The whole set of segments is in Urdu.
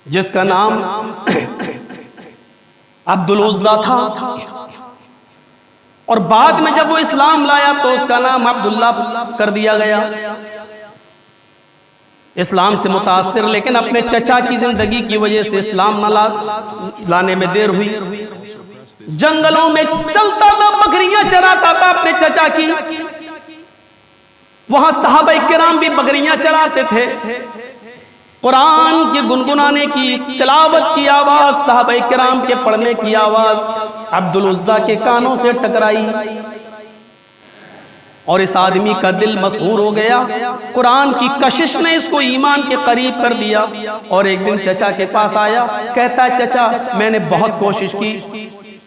جس کا نام عبد العزیٰ تھا، اور بعد میں جب وہ اسلام لایا تو اس کا نام عبداللہ کر دیا گیا، اسلام سے متاثر، لیکن اپنے چچا کی زندگی کی وجہ سے اسلام نہ لانے میں دیر ہوئی۔ جنگلوں میں چلتا تھا، بکریاں چراتا تھا اپنے چچا کی، وہاں صحابہ کرام بھی بکریاں چراتے تھے۔ قرآن کے گنگنانے کی، تلاوت کی آواز، صحابہ کرام کے پڑھنے کی آواز عبد العزیٰ کے کانوں سے ٹکرائی، اور اس آدمی کا دل مسحور ہو گیا۔ قرآن کی کشش نے اس کو ایمان کے قریب کر دیا، اور ایک دن چچا کے پاس آیا، کہتا ہے چچا میں نے بہت کوشش کی،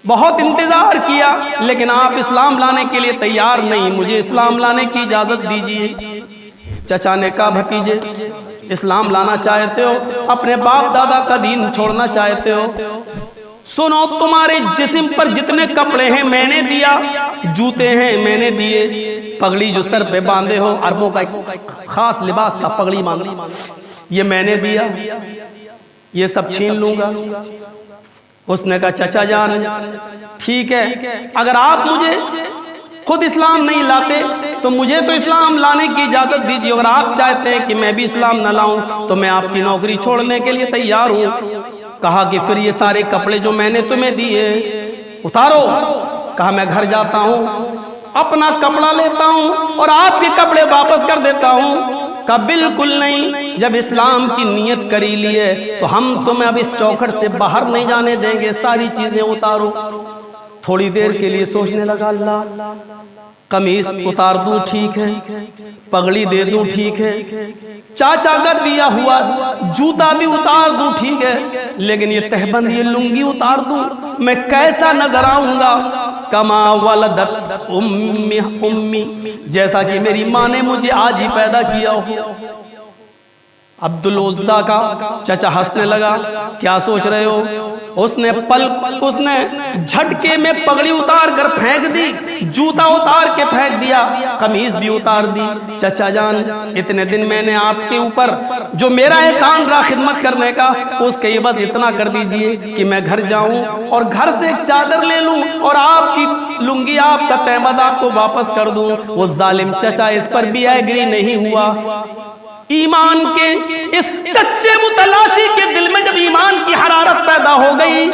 بہت انتظار کیا، لیکن آپ اسلام لانے کے لیے تیار نہیں، مجھے اسلام لانے کی اجازت دیجیے۔ چچا نے کہا بھتیجے اسلام لانا چاہتے ہو، اپنے باپ دادا کا دین چھوڑنا چاہتے ہو، سنو تمہارے جسم پر جتنے کپڑے ہیں میں نے دیا، جوتے ہیں میں نے دیے، پگڑی جو سر پہ باندھے ہو، عربوں کا ایک خاص لباس تھا پگڑی باندھنا، یہ میں نے دیا، یہ سب چھین لوں گا۔ اس نے کہا چچا جان ٹھیک ہے، اگر آپ مجھے خود اسلام نہیں لاتے تو مجھے تو اسلام لانے کی اجازت دیجیے، اگر آپ چاہتے ہیں کہ میں بھی اسلام نہ لاؤں تو میں آپ کی نوکری چھوڑنے کے لیے تیار ہوں۔ کہا کہ پھر یہ سارے کپڑے جو میں نے تمہیں دیے اتارو۔ کہا میں گھر جاتا ہوں، اپنا کپڑا لیتا ہوں اور آپ کے کپڑے واپس کر دیتا ہوں۔ کہا بالکل نہیں، جب اسلام کی نیت کری لیے تو ہم تمہیں اب اس چوکھٹ سے باہر نہیں جانے دیں گے، ساری چیزیں اتارو۔ تھوڑی دیر کے لیے سوچنے لگا، اللہ قمیص اتار دوں ٹھیک ہے، پگڑی دے دوں ٹھیک ہے، چاچا کا دیا ہوا جوتا بھی اتار دوں ٹھیک ہے، لیکن یہ تہبند، یہ لنگی اتار دوں میں کیسا نظر آؤں گا؟ کما ولدت امی، جیسا کہ میری ماں نے مجھے آج ہی پیدا کیا ہو۔ عبد العزیٰ کا چچا ہنسنے لگا، کیا سوچ رہے ہو؟ اس نے جھٹکے میں پگڑی اتار کر پھینک دی، جوتا اتار کے پھینک دیا، قمیض بھی اتار دی۔ چچا جان اتنے دن میں نے آپ کے اوپر جو میرا احسان رہا خدمت کرنے کا، اس کے عوض اتنا کر دیجئے کہ میں گھر جاؤں اور گھر سے ایک چادر لے لوں اور آپ کی لنگی، آپ کا تہمد آپ کو واپس کر دوں۔ وہ ظالم چچا اس پر بھی ایگری نہیں ہوا۔ ایمان کے اس سچے متلاشی کے دل میں جب ایمان کی حرارت پیدا ہو گئی،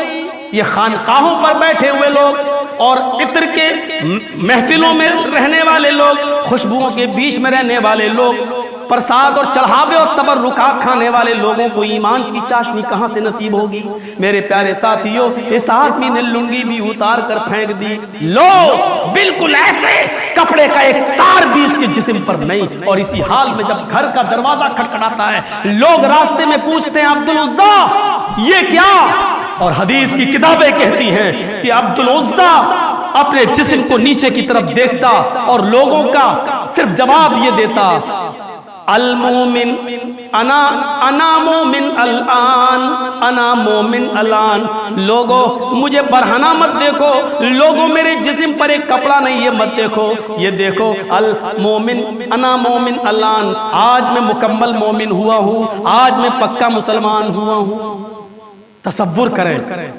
یہ خانقاہوں پر بیٹھے ہوئے لوگ اور عطر کے محفلوں میں رہنے والے لوگ، خوشبوؤں کے بیچ میں رہنے والے لوگ، پرساد اور چڑھاوے اور تبرکات کھانے والے لوگوں کو ایمان کی چاشنی کہاں سے نصیب ہوگی؟ میرے پیارے ساتھیوں، اس آدمی نے لنگی بھی اتار کر پھینک دی۔ لو بالکل ایسے کپڑے کا ایک تار بھی اس کے جسم پر نہیں، اور اسی حال میں جب گھر کا دروازہ کھٹکھٹاتا ہے، لوگ راستے میں پوچھتے ہیں عبد العزیٰ یہ کیا؟ اور حدیث کی کتابیں کہتی ہیں کہ عبد العزیٰ اپنے جسم کو نیچے کی طرف دیکھتا اور لوگوں کا صرف جواب یہ دیتا، المومن انا مومن الان، انا مومن الان۔ لوگوں مجھے برہنہ مت دیکھو، لوگوں میرے جسم پر ایک کپڑا نہیں، یہ مت دیکھو، یہ دیکھو المومن انا مومن الان، آج میں مکمل مومن ہوا ہوں، آج میں پکا مسلمان ہوا ہوں۔ تصور کریں،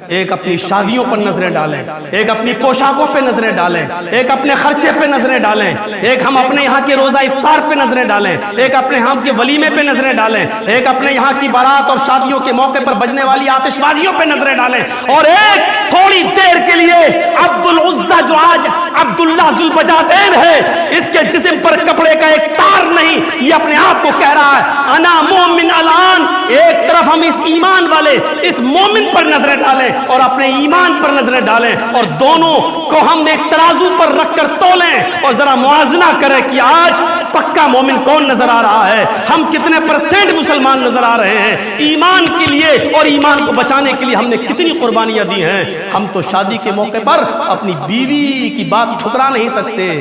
ایک اپنی شادیوں پر نظریں ڈالیں، ایک اپنی پوشاکوں پہ نظریں ڈالیں، ایک اپنے خرچے پہ نظریں ڈالیں، ایک ہم اپنے یہاں کے روزہ افطار پہ نظریں ڈالیں، ایک اپنے یہاں کے ولیمے پہ نظریں ڈالیں، ایک اپنے یہاں کی بارات اور شادیوں کے موقع پر بجنے والی آتش بازیوں پہ نظریں ڈالیں، اور ایک تھوڑی دیر کے لیے عبد العزیٰ جو آج عبداللہ ذوالبجادین ہے، اس کے جسم پر کپڑے کا ایک تار نہیں، یہ اپنے آپ کو کہہ رہا ہے انا مومن الان۔ ایک طرف ہم اس ایمان والے، اس مومن پر نظریں ڈالیں اور اپنے ایمان پر نظریں ڈالیں، اور دونوں کو ہم ایک ترازو پر رکھ کر تولیں اور ذرا موازنہ کریں کہ آج پکا مومن کون نظر آ رہا ہے، ہم کتنے % مسلمان نظر آ رہے ہیں، ایمان کے لیے اور ایمان کو بچانے کے لیے ہم نے کتنی قربانیاں دی ہیں۔ ہم تو شادی کے موقع پر اپنی بیوی کی بات ٹھکرا نہیں سکتے،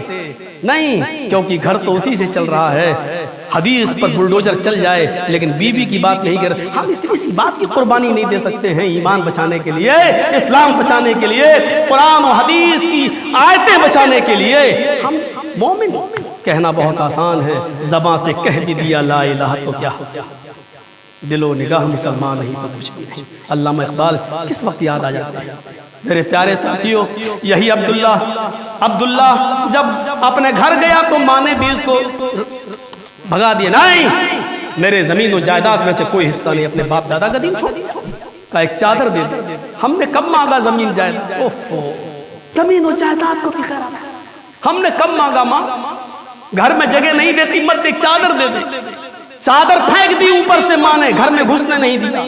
نہیں، کیونکہ گھر تو اسی سے چل رہا ہے۔ حدیث پر بلڈوزر چل جائے لیکن بیوی کی بات نہیں کر، ہم اتنی سی بات کی قربانی نہیں دے سکتے ہیں ایمان بچانے کے لیے، اسلام بچانے کے لیے، قرآن و حدیث کی آیتیں بچانے کے لیے۔ ہم مومن کہنا بہت آسان ہے، زبان سے کہہ بھی دیا لا الہ تو کیا ہو۔ دل و نگاہ مسلمان نہیں تو کچھ بھی نہیں. علامہ اقبال کس وقت یاد آ جاتا ہے میرے پیارے ساتھیوں. یہی عبداللہ جب اپنے گھر گیا تو ماں نے بھی اس کو بھگا دیا. نہیں، میرے زمین و جائیداد میں سے کوئی حصہ نہیں، اپنے باپ دادا کا دین چھوڑ دیا. کہا ایک چادر دے دے. ہم نے کب مانگا زمین جائیداد؟ اوہ، زمین و جائیداد کو بھی کرا. ہم نے کب مانگا ماں؟ گھر میں جگہ نہیں دیتی، مت ایک چادر دے دے. چادر پھینک دی اوپر سے ماں نے، گھر میں گھسنے نہیں دیا.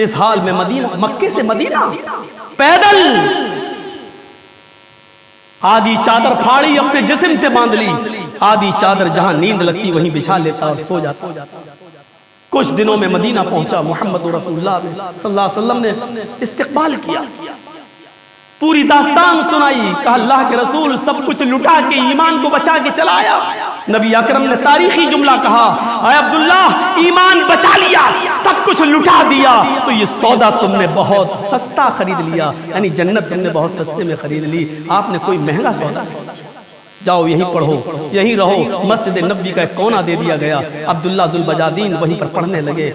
اس حال میں مدینہ، مکے سے مدینہ پیدل، آدھی چادر پھاڑی اپنے جسم سے باندھ لی، آدھی چادر جہاں نیند لگتی وہیں بچھا لیتا اور سو جاتا. کچھ دنوں میں مدینہ پہنچا. محمد رسول اللہ صلی اللہ علیہ وسلم نے استقبال کیا، پوری داستان سنائی. کہا اللہ کے رسول سب کچھ لٹا کے ایمان کو بچا کے چلا آیا. نبی اکرم نے تاریخی جملہ کہا، اے عبداللہ ایمان بچا لیا، سب کچھ لٹا دیا تو یہ سودا تم نے بہت سستا خرید لیا. یعنی جنت تم نے بہت سستے میں خرید لی، آپ نے کوئی مہنگا سودا. جاؤ یہیں پڑھو، یہیں رہو. مسجد نبوی کا ایک کونا دے دیا گیا. عبداللہ ذوالبجادین وہیں پر پڑھنے لگے.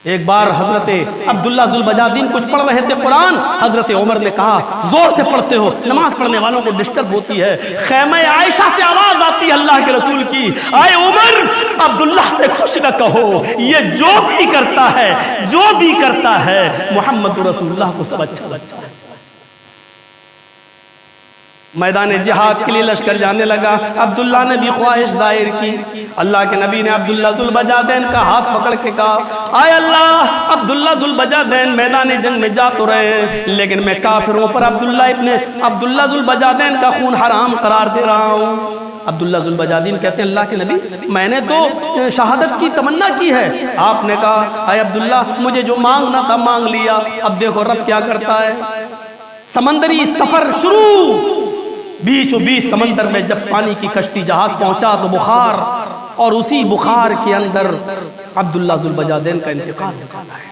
ایک بار حضرت عبداللہ ذوالبجادین کچھ پڑھ رہے تھے قرآن. حضرت عمر نے کہا زور سے پڑھتے ہو، نماز پڑھنے والوں کو ڈسٹرب ہوتی ہے. خیمہ عائشہ سے آواز آتی ہے اللہ کے رسول کی، اے عمر عبداللہ سے کچھ نہ کہو، یہ جو بھی کرتا ہے، جو بھی کرتا ہے محمد رسول اللہ کو سب اچھا لگتا ہے. میدان جہاد کے لیے لشکر جانے لگا. عبداللہ نے بھی خواہش ظاہر کی. اللہ کے نبی نے عبداللہ ذوالبجادین کا ہاتھ پکڑ کے کہا، آئے اللہ عبداللہ ذوالبجادین میدان جنگ میں جا تو رہے ہیں، لیکن میں کافروں پر عبداللہ ذوالبجادین کا خون حرام قرار دے رہا ہوں. عبداللہ ذوالبجادین کہتے ہیں اللہ کے نبی میں نے تو شہادت کی تمنا کی ہے. آپ نے کہا اے عبداللہ مجھے جو مانگنا تھا مانگ لیا. اب دیکھو رب کیا کرتا ہے. سمندری سفر شروع. بیچ و بیچ سمندر میں جب پانی کی کشتی جہاز پہنچا تو بخار، اور اسی بخار کے اندر عبداللہ ذوالبجادین کا انتقال ہو جاتا ہے.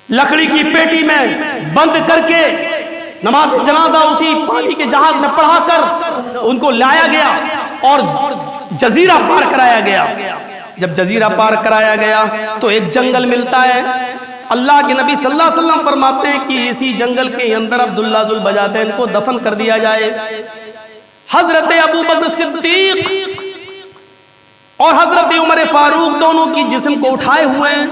لکڑی کی پیٹی میں بند کر کے نماز جنازہ اسی پانی کے جہاز میں پڑھا کر ان کو لایا گیا اور جزیرہ پار کرایا گیا. جب جزیرہ پار کرایا گیا تو ایک جنگل ملتا ہے. اللہ کے نبی صلی اللہ علیہ وسلم فرماتے ہیں کہ اسی جنگل کے اندر عبداللہ ذوالبجادین کو دفن کر دیا جائے. حضرت ابوبکر صدیق اور حضرت عمر فاروق دونوں کی جسم کو اٹھائے ہوئے ہیں.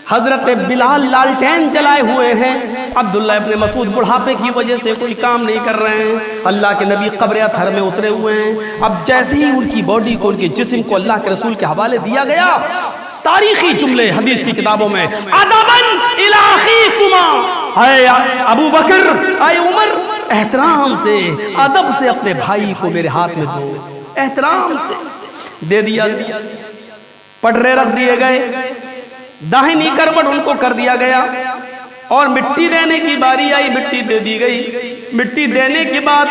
حضرت بلال لالٹین جلائے ہوئے ہیں. عبداللہ ابن مسعود بڑھاپے کی وجہ سے کوئی کام نہیں کر رہے ہیں. اللہ کے نبی قبر اطہر میں اترے ہوئے ہیں. اب جیسے ہی ان کی باڈی کو، ان کے جسم کو اللہ کے رسول کے حوالے دیا گیا، تاریخی جملے حدیث کی کتابوں میں ادبن الی اخیکما، اے ابو بکر، اے عمر، احترام سے، ادب سے اپنے بھائی کو میرے ہاتھ میں دو. احترام سے دے دیا. پٹرے رکھ دیے گئے، داہنی کروٹ ان کو کر دیا گیا اور مٹی دینے کی باری آئی. مٹی دے دی گئی. مٹی دینے کے بعد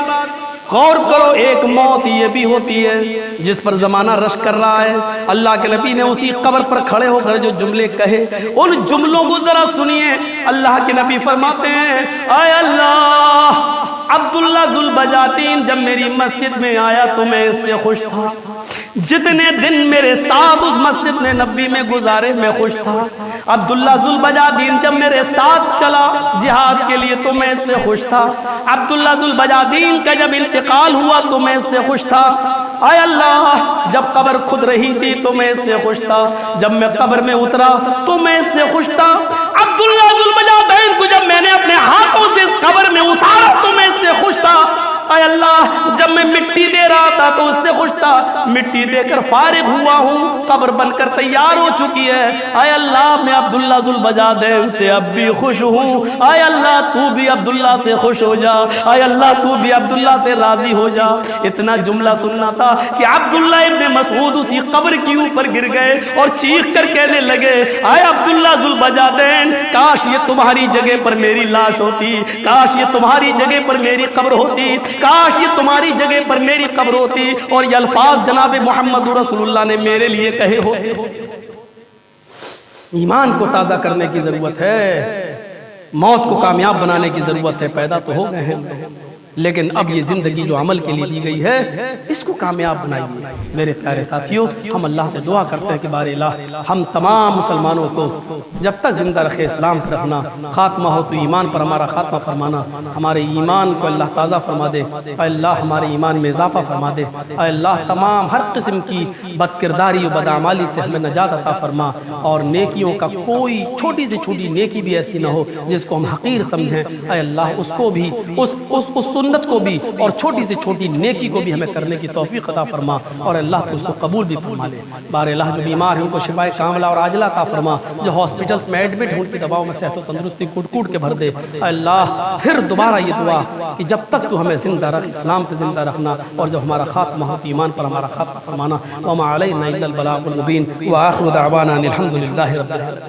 غور کرو، ایک موت یہ بھی ہوتی ہے جس پر زمانہ رش کر رہا ہے. اللہ کے نبی نے اسی قبر پر کھڑے ہو کر جو جملے کہے ان جملوں کو ذرا سنیے. اللہ کے نبی فرماتے ہیں اے اللہ عبداللہ ذوالبجادین جب میری مسجد میں آیا تو میں اس سے خوش تھا. جتنے دن میرے ساتھ اس مسجد میں نبی میں گزارے میں خوش تھا. عبداللہ ذوالبجادین جب میرے ساتھ چلا جہاد کے لیے تو میں اس سے خوش تھا. عبداللہ ذوالبجادین کا جب انتقال ہوا تو میں اس سے خوش تھا. اے اللہ جب قبر کھد رہی تھی تو میں اس سے خوش تھا. جب میں قبر میں اترا تو میں اس سے خوش تھا. عبداللہ ذوالبجادین کو جب میں نے اپنے ہاتھوں سے اس قبر میں اتارا تو میں اس سے خوش تھا. اے اللہ جب میں مٹی دے رہا تھا تو اس سے خوش تھا. مٹی دے کر فارغ ہوا ہوں، قبر بن کر تیار ہو چکی ہے. اے اللہ میں عبداللہ ذوالبجادین سے اب بھی خوش ہوں. اے اللہ تو بھی عبداللہ سے خوش ہو جا. اے اللہ تو بھی عبداللہ سے راضی ہو جا. اتنا جملہ سننا تھا کہ عبداللہ ابن مسعود اسی قبر کے اوپر گر گئے اور چیخ کر کہنے لگے اے عبداللہ ذوالبجادین کاش یہ تمہاری جگہ پر میری لاش ہوتی، کاش یہ تمہاری جگہ پر میری قبر ہوتی، کاش یہ تمہاری جگہ پر میری قبر ہوتی. اور یہ الفاظ جناب محمد رسول اللہ نے میرے لیے کہے ہوتے. ایمان کو تازہ کرنے کی ضرورت ہے، موت کو کامیاب بنانے کی ضرورت ہے. پیدا تو ہو گئے ہیں لیکن اب یہ زندگی جو عمل کے لیے دی گئی ہے اس کو کامیاب بنائیے۔ میرے پیارے ساتھیوں، ہم اللہ سے دعا کرتے ہیں کہ بار الہ ہم تمام مسلمانوں کو جب تک زندہ رکھے اسلام سے رکھنا، خاتمہ ہو تو ایمان پر ہمارا خاتمہ فرمانا، ہمارے ایمان کو اللہ تازہ فرما دے، اے اللہ ہمارے ایمان میں اضافہ فرما دے، اے اللہ تمام ہر قسم کی بد کرداری و بدعمالی سے ہمیں نجات عطا فرما، اور نیکیوں کا کوئی چھوٹی سے چھوٹی نیکی بھی ایسی نہ ہو جس کو ہم حقیر سمجھیں، اے اللہ اس کو بھی اس سنت کو بھی اور چھوٹی سے چھوٹی نیکی کو بھی ہمیں کرنے کی توفیق عطا فرما، اور اللہ کو اس کو قبول بھی فرما لے۔ بار اللہ جو بیمار ہیں ان کو شفائے کاملہ اور عاجلہ عطا فرما، جو ہاسپٹلز میں ایڈمٹ ہیں ان کی دواؤں میں صحت و تندرستی کوٹ کوٹ کے بھر دے۔ اے اللہ پھر دوبارہ یہ دعا کہ جب تک تو ہمیں زندہ رکھ، اسلام سے زندہ رکھنا، اور جب ہمارا خاتمہ ہو تو ایمان پر ہمارا خاتمہ فرمانا۔ وما علینا الا البلاغ المبین، وآخر دعوانا ان الحمد للہ رب العالمین۔